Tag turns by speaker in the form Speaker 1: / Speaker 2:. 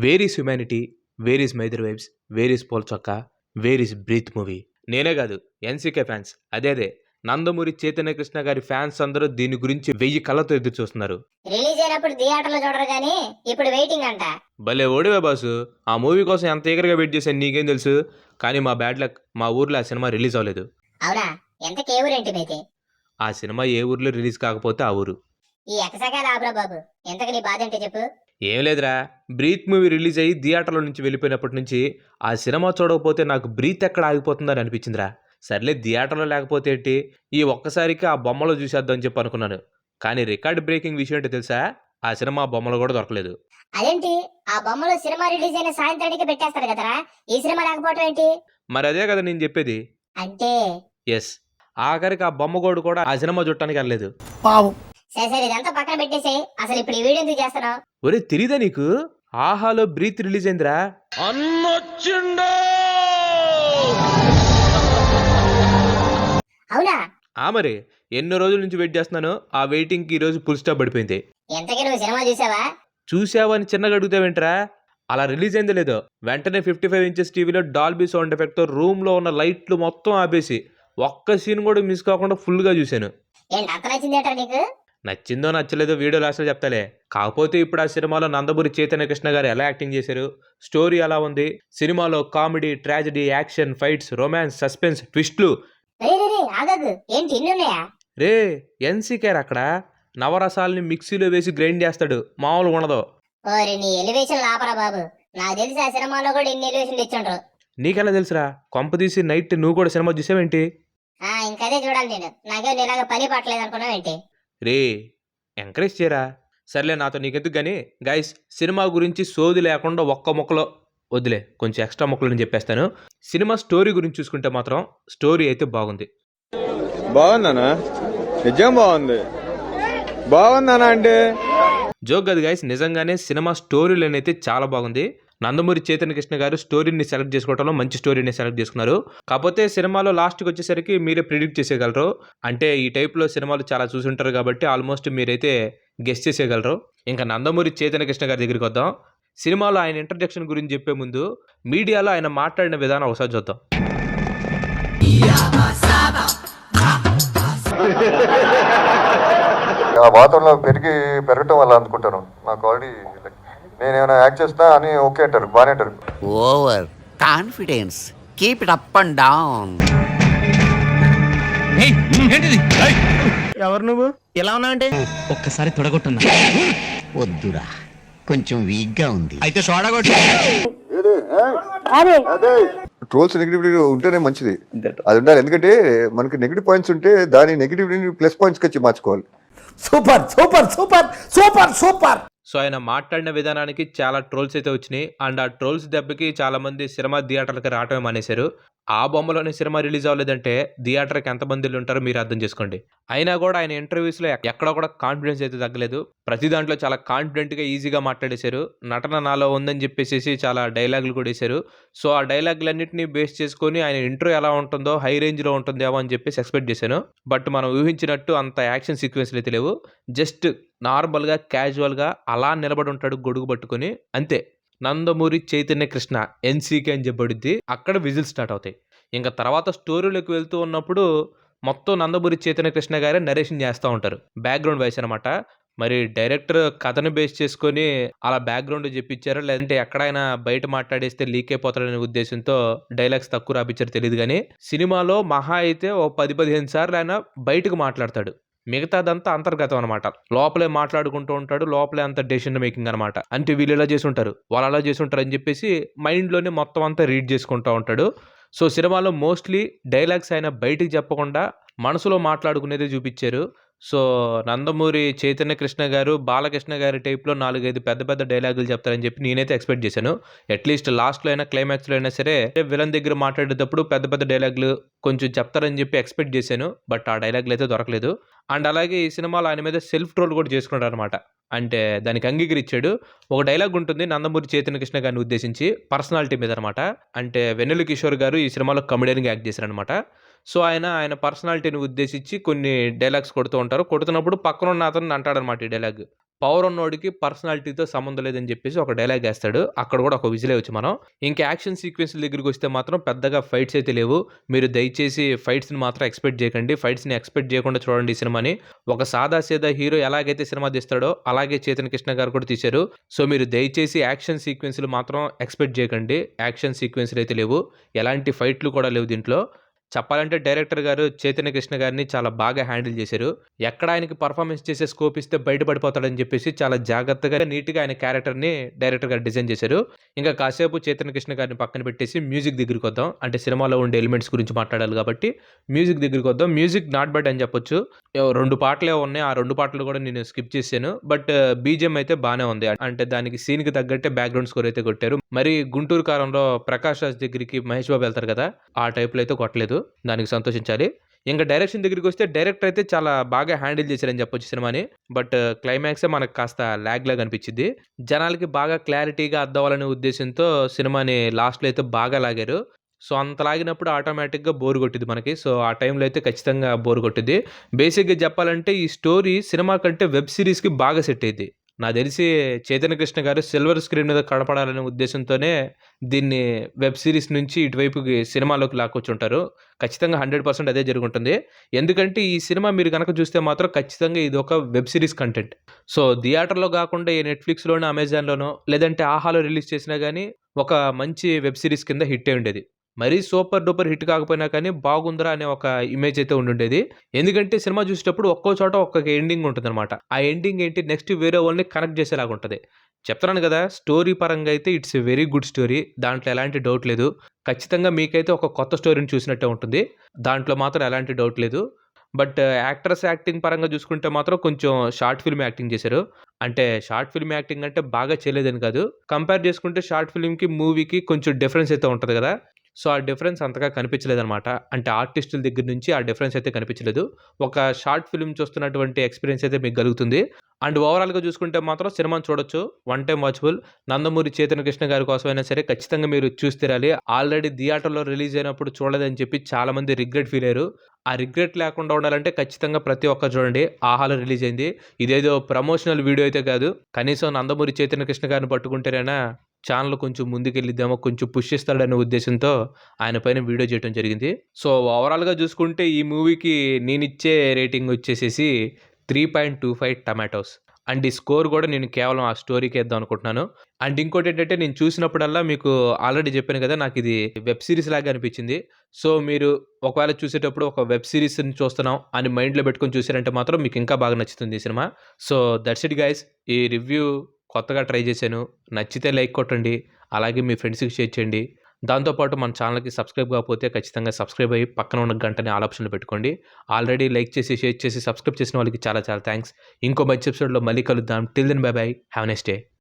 Speaker 1: Wear is humanity, where is mother vibes, where is పోల్ చొక్కా, where is breath movie. నేనే కాదు, ఎన్సీకే fans అదే నందమూరి చైతన్య కృష్ణ గారి ఫ్యాన్స్ అందరూ దీని గురించి 1000 కళ్ళతో ఎదురు చూస్తున్నారు.
Speaker 2: రిలీజ్ అయినప్పుడు థియేటర్లో చూడరు కానీ ఇప్పుడు వెయిటింగ్ అంట.
Speaker 1: భలే ఓడివే బాసు, ఆ మూవీ కోసం ఎంత ఈగర్గా వెయిట్ చేశాను నీకేం తెలుసు. కానీ మా బ్యాడ్ లక్, మా ఊర్లో ఆ సినిమా రిలీజ్ అవ్వలేదు.
Speaker 2: అవునా? ఎంతకే ఊరేంటి మీది?
Speaker 1: ఆ సినిమా ఏ ఊర్లో రిలీజ్ కాకపోతే ఆ ఊరు.
Speaker 2: ఈ ఎకసకాల ఆబ్రా బాబు, ఎంతకు నీ బాధ ఏంటి చెప్పు.
Speaker 1: ఏం లేదురా, బ్రీత్ మూవీ రిలీజ్ అయ్యి థియేటర్లో నుంచి వెళ్ళిపోయినప్పటి నుంచి ఆ సినిమా చూడకపోతే నాకు బ్రీత్ ఎక్కడ ఆగిపోతుందని అనిపించిందిరా. సర్లే థియేటర్లో లేకపోతే ఏంటి, ఈ ఒక్కసారికి ఆ బొమ్మలో చూసేద్దామని చెప్పి అనుకున్నాను. కానీ రికార్డ్ బ్రేకింగ్ విషయం ఏంటో తెలుసా, ఆ సినిమా బొమ్మలు కూడా దొరకలేదు.
Speaker 2: అదేంటి, ఆ బొమ్మలో సినిమా రిలీజ్ అయిన సాయంత్రానికి పెట్టేస్తారు కదరా, ఈ సినిమా లేకపోవటం ఏంటి?
Speaker 1: మరి అదే కదా నేను చెప్పేది.
Speaker 2: అంటే
Speaker 1: ఎస్, ఆఖరికి ఆ బొమ్మగోడు కూడా ఆ సినిమా చూడటానికి వెళ్ళలేదు.
Speaker 2: సరే ఇదంతా పక్కన పెట్టేసి అసలు ఇప్పుడు ఈ వీడియో ఎందుకు చేస్తున్నావు?
Speaker 1: ఒరే తెలీదా నీకు, ఆహాలో బ్రీత్ రిలీజ్ అయిందిరా.
Speaker 2: అవునా?
Speaker 1: మరి ఎన్నో రోజుల నుంచి వెయిట్ చేస్తున్నాను, ఆ వెయిటింగ్కి ఈ రోజు ఫుల్ స్టాప్ పడిపోయింది.
Speaker 2: ఎంతకీ నువ్వు సినిమా చూసావా?
Speaker 1: చూసావని చిన్నగా అడుగుతావేంట్రా, అలా రిలీజ్ అయిందో లేదో వెంటనే 55 ఇంచెస్ టీవీలో డాల్బీ సౌండ్ ఎఫెక్ట్తో రూమ్లో ఉన్న లైట్లు మొత్తం ఆపేసి ఒక్క సీన్ కూడా మిస్ కాకుండా ఫుల్గా చూశాను.
Speaker 2: ఏంటి అంత నచ్చిందేటా నీకు?
Speaker 1: నచ్చిందో నచ్చలేదో వీడియో లాస్ట్లో చెప్తాలే. కాకపోతే ఇప్పుడు ఆ సినిమాలో నందమూరి చైతన్య కృష్ణ గారు ఎలా యాక్టింగ్ చేశారు, స్టోరీ ఎలా ఉంది, సినిమాలో comedy, tragedy, action, fights, romance, suspense, ట్విస్ట్లు.
Speaker 2: ఆగదు, ఏంటి ఇన్ని ఉన్నాయా?
Speaker 1: రే ఎన్సీకేర్ అక్కడ నవరసాలని మిక్సీలో వేసి గ్రైండ్ చేస్తాడు, మామూలుగా ఉండదు.
Speaker 2: ఓరి నీ ఎలివేషన్ ఆపరా బాబు, నాకు తెలిసి ఆ సినిమాలో కూడా ఇన్ని ఎలివేషన్ ఇచ్చుండ్రు.
Speaker 1: నీకెలా తెలుసురా, కొంపదీసి నైట్ నువ్వు కూడా సినిమా చూసావేంటి?
Speaker 2: ఇంకదే చూడాలి నేను, నాకే ఇలాగ పని పట్టలేదు అనుకున్నావేంటి?
Speaker 1: రే ఎంకరేజ్ చేయరా. సర్లే నాతో నీకెందుకు కానీ గైస్, సినిమా గురించి సోది లేకుండా ఒక్క ముక్కలో వదిలే, కొంచెం ఎక్స్ట్రా ముక్కలు నేను చెప్పేస్తాను. సినిమా స్టోరీ గురించి చూసుకుంటే మాత్రం స్టోరీ అయితే బాగుంది.
Speaker 3: బాగుందనా? నిజం బాగుంది. బాగుందనా అంటే
Speaker 1: జోక్ కాదు గైస్, నిజంగానే సినిమా స్టోరీ లైన్ అయితే చాలా బాగుంది. నందమూరి చైతన్య కృష్ణ గారు స్టోరీని సెలెక్ట్ చేసుకోవడంలో మంచి స్టోరీని సెలెక్ట్ చేసుకున్నారు. కాకపోతే సినిమాలో లాస్ట్కి వచ్చేసరికి మీరే ప్రిడిక్ట్ చేసేయగలరు. అంటే ఈ టైప్లో సినిమాలు చాలా చూసుంటారు కాబట్టి ఆల్మోస్ట్ మీరైతే గెస్ చేసేయగలరు. ఇంకా నందమూరి చైతన్య కృష్ణ గారి దగ్గరికి వద్దాం. సినిమాలో ఆయన ఇంట్రడక్షన్ గురించి చెప్పే ముందు మీడియాలో ఆయన మాట్లాడిన విధానం ఒకసారి చూద్దాం.
Speaker 4: వాతావరణంలో పెరగటం వల్ల అనుకుంటాను. నాకు ఆల్రెడీ నేనేమైనా యాక్ట్ చేస్తా అని ఓకే అంటారు, బాగానే అంటారు.
Speaker 5: Over confidence, keep it up and down.
Speaker 6: ఎవరు నువ్వు ఎలా ఉన్నా అంటే
Speaker 7: ఒక్కసారి తొడగొట్టున్నా.
Speaker 5: వద్దురా, కొంచెం వీక్ గా ఉంది.
Speaker 7: అయితే సోడా కొట్టు.
Speaker 4: ట్రోల్స్ నెగిటివిటీ ఉంటేనే మంచిది, అది ఉండాలి. ఎందుకంటే మనకి నెగిటివ్ పాయింట్స్ ఉంటే దాని నెగిటివిటీని ప్లస్ పాయింట్స్ వచ్చి మార్చుకోవాలి.
Speaker 6: Super super super super super.
Speaker 1: So ఆయన మాట్లాడిన విధానానికి చాలా ట్రోల్స్ అయితే వచ్చినాయి. అండ్ ఆ ట్రోల్స్ దెబ్బకి చాలా మంది సినిమా థియేటర్లకి రావటమే మానేశారు. ఆ బొమ్మలోనే సినిమా రిలీజ్ అవ్వలేదంటే థియేటర్కి ఎంతమంది ఉంటారో మీరు అర్థం చేసుకోండి. అయినా కూడా ఆయన ఇంటర్వ్యూస్లో ఎక్కడ కూడా కాన్ఫిడెన్స్ అయితే తగ్గలేదు. ప్రతి దాంట్లో చాలా కాన్ఫిడెంట్గా ఈజీగా మాట్లాడేశారు. నటన నాలో ఉందని చెప్పేసి చాలా డైలాగులు కూడా వేశారు. సో ఆ డైలాగులన్నింటినీ బేస్ చేసుకొని ఆయన ఇంట్రో ఎలా ఉంటుందో హై రేంజ్లో ఉంటుందేమో అని చెప్పేసి ఎక్స్పెక్ట్ చేశాను. బట్ మనం ఊహించినట్టు అంత యాక్షన్ సీక్వెన్స్లు అయితే లేవు. జస్ట్ నార్మల్గా క్యాజువల్గా అలా నిలబడి ఉంటాడు గొడుగు పట్టుకొని, అంతే. నందమూరి చైతన్య కృష్ణ ఎన్సీకే అని చెప్పబడిద్ది, అక్కడ విజిల్ స్టార్ట్ అవుతాయి. ఇంకా తర్వాత స్టోరీలోకి వెళ్తూ ఉన్నప్పుడు మొత్తం నందమూరి చైతన్య కృష్ణ గారే నరేషన్ చేస్తూ ఉంటారు, బ్యాక్గ్రౌండ్ వాయిస్ అనమాట. మరి డైరెక్టర్ కథను బేస్ చేసుకొని అలా బ్యాక్గ్రౌండ్ చెప్పించారో లేదంటే ఎక్కడైనా బయట మాట్లాడేస్తే లీక్ అయిపోతాడనే ఉద్దేశంతో డైలాగ్స్ తక్కువ రాపించారో తెలియదు. కానీ సినిమాలో మహా అయితే ఓ 10-15 సార్లు ఆయన బయటకు మాట్లాడతాడు, మిగతాదంతా అంతర్గతం అనమాట. లోపలే మాట్లాడుకుంటూ ఉంటాడు, లోపలే అంత డెసిషన్ మేకింగ్ అనమాట. అంటే వీళ్ళు ఇలా చేసి ఉంటారు, వాళ్ళు అలా చేసి ఉంటారు అని చెప్పేసి మైండ్లోనే మొత్తం అంతా రీడ్ చేసుకుంటూ ఉంటాడు. సో సినిమాలో మోస్ట్లీ డైలాగ్స్ ఆయన బయటికి చెప్పకుండా మనసులో మాట్లాడుకునేదే చూపించారు. సో నందమూరి చైతన్య కృష్ణ గారు బాలకృష్ణ గారి టైప్లో 4-5 పెద్ద పెద్ద డైలాగులు చెప్తారని చెప్పి నేనైతే ఎక్స్పెక్ట్ చేశాను. అట్లీస్ట్ లాస్ట్లో అయినా క్లైమాక్స్లో అయినా సరే విలన్ దగ్గర మాట్లాడేటప్పుడు పెద్ద పెద్ద డైలాగులు కొంచెం చెప్తారని చెప్పి ఎక్స్పెక్ట్ చేశాను. బట్ ఆ డైలాగులు అయితే దొరకలేదు. అండ్ అలాగే ఈ సినిమాలో ఆయన మీద సెల్ఫ్ ట్రోల్ కూడా చేసుకున్నాడు అనమాట. అంటే దానికి అంగీకరించాడు. ఒక డైలాగ్ ఉంటుంది నందమూరి చైతన్య కృష్ణ గారిని ఉద్దేశించి, పర్సనాలిటీ మీద అనమాట. అంటే వెన్నెల కిషోర్ గారు ఈ సినిమాలో కమెడియన్గా యాక్ట్ చేశారనమాట. సో, ఆయన పర్సనాలిటీని ఉద్దేశించి కొన్ని డైలాగ్స్ కొడుతూ ఉంటారు. కొడుతున్నప్పుడు పక్కనున్న అతను అంటాడనమాట ఈ డైలాగ్. పవర్ ఉన్నోడికి పర్సనాలిటీతో సంబంధం లేదని చెప్పేసి ఒక డైలాగ్ ఏస్తాడు. అక్కడ కూడా ఒక విజిలేయొచ్చు మనం. ఇంక యాక్షన్ సీక్వెన్స్‌ల దగ్గరికొస్తే మాత్రం పెద్దగా ఫైట్స్ అయితే లేవు. మీరు దయచేసి ఫైట్స్‌ని మాత్రం ఎక్స్‌పెక్ట్ చేయకండి. ఫైట్స్‌ని ఎక్స్‌పెక్ట్ చేయకుండా చూడండి ఈ సినిమాని. ఒక సాదా సీదా హీరో ఎలాగైతే సినిమా తీస్తాడో అలాగే చేతన్ కృష్ణ గారు కూడా తీశారు. సో, మీరు దయచేసి యాక్షన్ సీక్వెన్స్‌లు మాత్రం ఎక్స్‌పెక్ట్ చేయకండి. యాక్షన్ సీక్వెన్స్‌లు అయితే లేవు. ఎలాంటి ఫైట్‌లు కూడా లేవు దీంట్లో. చెప్పాలంటే డైరెక్టర్ గారు చైతన్య కృష్ణ గారిని చాలా బాగా హ్యాండిల్ చేశారు. ఎక్కడ ఆయనకి పర్ఫార్మెన్స్ చేసే స్కోప్ ఇస్తే బయట పడిపోతాడని చెప్పేసి చాలా జాగ్రత్తగా, నీట్‌గా ఆయన క్యారెక్టర్‌ని డైరెక్టర్ గారు డిజైన్ చేశారు. ఇంకా కాసేపు చైతన్య కృష్ణ గారిని పక్కన పెట్టేసి మ్యూజిక్ దగ్గరికొద్దాం. అంటే సినిమాలో ఉండే ఎలిమెంట్స్ గురించి మాట్లాడాలి కాబట్టి మ్యూజిక్ దగ్గరికొద్దాం. మ్యూజిక్ నాట్ బ్యాడ్ అని చెప్పొచ్చు. 2 పాటలే ఉన్నాయి. ఆ 2 పాటలు కూడా నేను స్కిప్ చేశాను. బట్ బీజీఎం అయితే బానే ఉంది. అంటే దానికి సీన్‌కి తగ్గట్టే బ్యాక్‌గ్రౌండ్ స్కోర్ అయితే కొట్టారు. మరి గుంటూరు కారంలో ప్రకాష్ రాజ్ దగ్గరికి మహేష్ బాబు వెళ్తారు కదా! ఆ టైప్‌లో అయితే కొట్టలేదు. దానికి సంతోషించాలి. ఇంక డైరెక్షన్ దగ్గరికొస్తే డైరెక్టర్ అయితే చాలా బాగా హ్యాండిల్ చేశారని చెప్పొచ్చు సినిమాని. బట్ క్లైమాక్సే మనకు కాస్త లాగ్‌లాగా అనిపించిద్ది. జనాలకి బాగా క్లారిటీగా అర్థం అవ్వాలనే ఉద్దేశ్యంతో సినిమాని లాస్ట్‌లో అయితే బాగా లాగారు. సో, అంత లాగినప్పుడు ఆటోమేటిక్‌గా బోర్ కొట్టిద్ది మనకి. సో, ఆ టైంలో అయితే ఖచ్చితంగా బోర్ కొట్టిద్ది. బేసిక్‌గా చెప్పాలంటే ఈ స్టోరీ సినిమా కంటే వెబ్ సీరీస్‌కి బాగా సెట్ అయ్యిద్ది. నాకు తెలిసి చైతన్య కృష్ణ గారు సిల్వర్ స్క్రీన్ మీద కనపడాలనే ఉద్దేశంతోనే దీన్ని వెబ్ సీరీస్ నుంచి ఇటువైపుకి సినిమాలోకి లాక్కొచ్చుంటారు. ఖచ్చితంగా 100% అదే జరుగుంటుంది. ఎందుకంటే ఈ సినిమా మీరు గనక చూస్తే మాత్రం ఖచ్చితంగా ఇదొక వెబ్ సీరీస్ కంటెంట్. సో, థియేటర్‌లో గాకుండా ఈ నెట్‌ఫ్లిక్స్‌లోనో, అమెజాన్‌లోనో లేదంటే ఆహాలో రిలీజ్ చేసినా గానీ ఒక మంచి వెబ్ సీరీస్ కింద హిట్ అయ్యి ఉండేది. మరీ సూపర్ డూపర్ హిట్ కాకపోయినా కానీ బాగుందిరా అనే ఒక ఇమేజ్ అయితే ఉండుండేది. ఎందుకంటే సినిమా చూసేటప్పుడు ఒక్కో చోట ఒక్కొక్క ఎండింగ్ ఉంటుందనమాట. ఆ ఎండింగ్ ఏంటి నెక్స్ట్ వేరే వాళ్ళని కనెక్ట్ చేసేలాగా ఉంటది. చెప్తున్నాను కదా! స్టోరీ పరంగా అయితే it's a very good story. దాంట్లో ఎలాంటి డౌట్ లేదు. ఖచ్చితంగా మీకైతే ఒక కొత్త స్టోరీని చూసినట్టే ఉంటుంది. దాంట్లో మాత్రం ఎలాంటి డౌట్ లేదు. బట్ యాక్టర్స్ యాక్టింగ్ పరంగా చూసుకుంటే మాత్రం కొంచెం షార్ట్ ఫిల్మ్ యాక్టింగ్ చేశారు. అంటే షార్ట్ ఫిల్మ్ యాక్టింగ్ అంటే బాగా చేయలేదని కాదు. కంపేర్ చేసుకుంటే షార్ట్ ఫిల్మ్‌కి, మూవీకి కొంచెం డిఫరెన్స్ అయితే ఉంటది కదా! సో, ఆ డిఫరెన్స్ అంతగా కనిపించలేదనమాట. అంటే ఆర్టిస్టుల దగ్గర నుంచి ఆ డిఫరెన్స్ అయితే కనిపించలేదు. ఒక షార్ట్ ఫిల్మ్ చూస్తున్నటువంటి ఎక్స్‌పీరియన్స్ అయితే మీకు కలుగుతుంది. అండ్ ఓవరాల్‌గా చూసుకుంటే మాత్రం సినిమాని చూడొచ్చు. One time watchable. Nandamuri Chaitanya Krishna గారి కోసమైనా సరే ఖచ్చితంగా మీరు చూసి తీరాలి. ఆల్రెడీ థియేటర్‌లో రిలీజ్ అయినప్పుడు చూడలేదని చెప్పి చాలామంది రిగ్రెట్ ఫీల్ అయ్యారు. ఆ రిగ్రెట్ లేకుండా ఉండాలంటే ఖచ్చితంగా ప్రతి ఒక్కరు చూడండి. ఆహాలో రిలీజ్ అయింది. ఇదేదో ప్రమోషనల్ వీడియో అయితే కాదు. కనీసం నందమూరి చైతన్య కృష్ణ గారిని పట్టుకుంటేనైనా ఛానెల్ కొంచెం ముందుకెళ్ళిద్దేమో, కొంచెం పుష్ ఇస్తాడనే ఉద్దేశంతో ఆయన పైన వీడియో చేయడం జరిగింది. సో, ఓవరాల్‌గా చూసుకుంటే ఈ మూవీకి నేనిచ్చే రేటింగ్ వచ్చేసేసి 3.25 టమాటోస్. అండ్ ఈ స్కోర్ కూడా నేను కేవలం ఆ స్టోరీకే ఇద్దాం అనుకుంటున్నాను. అండ్ ఇంకోటేంటంటే నేను చూసినప్పుడల్లా మీకు ఆల్రెడీ చెప్పాను కదా! నాకిది వెబ్ సీరీస్ లాగా అనిపించింది. సో, మీరు ఒకవేళ చూసేటప్పుడు ఒక వెబ్ సీరీస్‌ని చూస్తున్నాం అని మైండ్‌లో పెట్టుకొని చూసారంటే మాత్రం మీకు ఇంకా బాగా నచ్చుతుంది ఈ cinema. So, that's it guys. ఈ రివ్యూ కొత్తగా ట్రై చేశాను. నచ్చితే లైక్ కొట్టండి. అలాగే మీ ఫ్రెండ్స్‌కి షేర్ చేయండి. దాంతో పాటు మన ఛానెల్‌కి సబ్స్క్రైబ్ కాకపోతే ఖచ్చితంగా సబ్స్క్రైబ్ అయ్యి పక్కన ఉన్న గంటని ఆల్ ఆప్షన్‌లో పెట్టుకోండి. ఆల్రెడీ లైక్ చేసి, షేర్ చేసి, సబ్స్క్రైబ్ చేసిన వాళ్ళకి చాలా చాలా థాంక్స్. ఇంకో మంచి ఎపిసోడ్‌లో మళ్ళీ కలుద్దాం. Till then bye bye. Have a nice day.